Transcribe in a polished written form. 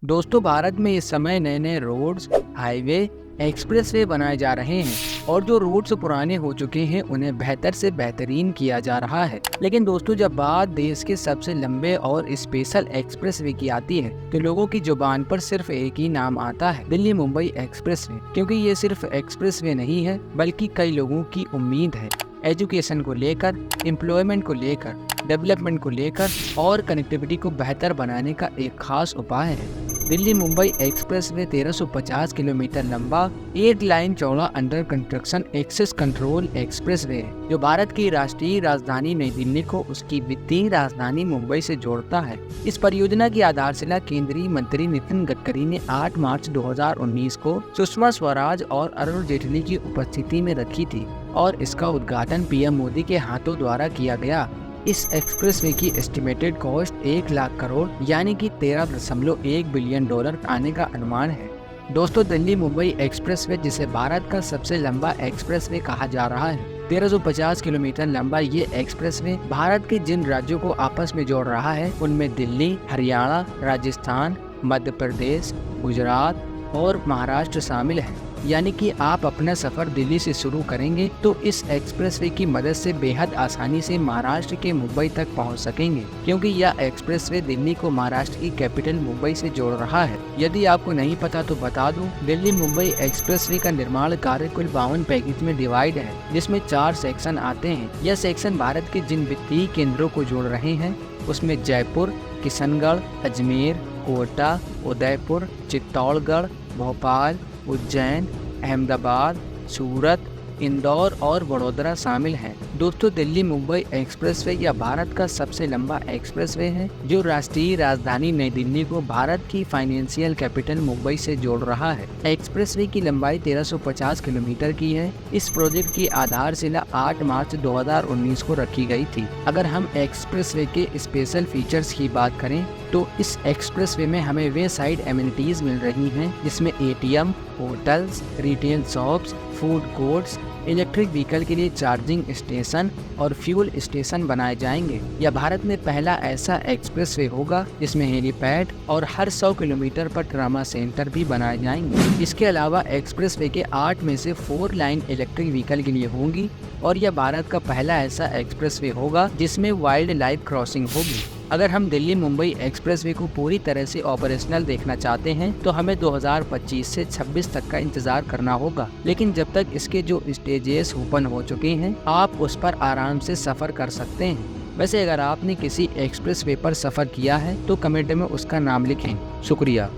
दोस्तों, भारत में इस समय नए नए रोड्स, हाईवे, एक्सप्रेसवे बनाए जा रहे हैं और जो रोड्स पुराने हो चुके हैं उन्हें बेहतर से बेहतरीन किया जा रहा है। लेकिन दोस्तों, जब बात देश के सबसे लंबे और स्पेशल एक्सप्रेसवे की आती है तो लोगों की जुबान पर सिर्फ एक ही नाम आता है, दिल्ली मुंबई एक्सप्रेसवे। क्योंकि ये सिर्फ एक्सप्रेसवे नहीं है बल्कि कई लोगों की उम्मीद है। एजुकेशन को लेकर, एम्प्लॉयमेंट को लेकर, डेवलपमेंट को लेकर और कनेक्टिविटी को बेहतर बनाने का एक खास उपाय है। दिल्ली मुंबई एक्सप्रेसवे 1350 किलोमीटर लंबा, 8 लाइन चौड़ा under construction access control expressway है, जो भारत की राष्ट्रीय राजधानी नई दिल्ली को उसकी वित्तीय राजधानी मुंबई से जोड़ता है। इस परियोजना की आधारशिला केंद्रीय मंत्री नितिन गडकरी ने 8 मार्च 2019 को सुषमा स्वराज और अरुण जेटली की उपस्थिति में रखी थी और इसका उद्घाटन पीएम मोदी के हाथों द्वारा किया गया। इस एक्सप्रेसवे की एस्टिमेटेड कॉस्ट 1 लाख करोड़ यानी कि $13.1 बिलियन आने का अनुमान है। दोस्तों, दिल्ली मुंबई एक्सप्रेसवे, जिसे भारत का सबसे लंबा एक्सप्रेसवे कहा जा रहा है, 1350 किलोमीटर लंबा ये एक्सप्रेसवे भारत के जिन राज्यों को आपस में जोड़ रहा है उनमें दिल्ली, हरियाणा, राजस्थान, मध्य प्रदेश, गुजरात और महाराष्ट्र शामिल है। यानी कि आप अपना सफर दिल्ली से शुरू करेंगे तो इस एक्सप्रेसवे की मदद से बेहद आसानी से महाराष्ट्र के मुंबई तक पहुंच सकेंगे, क्योंकि यह एक्सप्रेसवे दिल्ली को महाराष्ट्र की कैपिटल मुंबई से जोड़ रहा है। यदि आपको नहीं पता तो बता दूं, दिल्ली मुंबई एक्सप्रेसवे का निर्माण कार्य कुल 52 पैकेज में डिवाइड है, जिसमें 4 सेक्शन आते हैं। यह सेक्शन भारत के जिन वित्तीय केंद्रों को जोड़ रहे हैं उसमें जयपुर, किशनगढ़, अजमेर, कोटा, उदयपुर, चित्तौड़गढ़, भोपाल, उज्जैन, अहमदाबाद, सूरत, इंदौर और वडोदरा शामिल हैं। दोस्तों, दिल्ली मुंबई एक्सप्रेसवे यह भारत का सबसे लंबा एक्सप्रेसवे है जो राष्ट्रीय राजधानी नई दिल्ली को भारत की फाइनेंशियल कैपिटल मुंबई से जोड़ रहा है। एक्सप्रेसवे की लंबाई 1350 किलोमीटर की है। इस प्रोजेक्ट की आधारशिला 8 मार्च 2019 को रखी गई थी। अगर हम एक्सप्रेसवे के स्पेशल फीचर्स की बात करें तो इस एक्सप्रेसवे में हमें वे साइड एमिनिटीज मिल रही हैं, जिसमें ATM, hotels, retail shops, food courts, electric vehicle के लिए चार्जिंग स्टेशन और फ्यूल स्टेशन बनाए जाएंगे। यह भारत में पहला ऐसा एक्सप्रेसवे होगा जिसमें हेलीपैड और हर 100 किलोमीटर पर ट्रामा सेंटर भी बनाए जाएंगे। इसके अलावा एक्सप्रेसवे के 8 में से 4 लाइन इलेक्ट्रिक व्हीकल के लिए होंगी और यह भारत का पहला ऐसा एक्सप्रेसवे होगा जिसमें वाइल्ड लाइफ क्रॉसिंग होगी। अगर हम दिल्ली मुंबई एक्सप्रेसवे को पूरी तरह से ऑपरेशनल देखना चाहते हैं तो हमें 2025 से 26 तक का इंतजार करना होगा। लेकिन जब तक इसके जो स्टेजेस ओपन हो चुके हैं आप उस पर आराम से सफर कर सकते हैं। वैसे अगर आपने किसी एक्सप्रेसवे पर सफर किया है तो कमेंट में उसका नाम लिखें। शुक्रिया।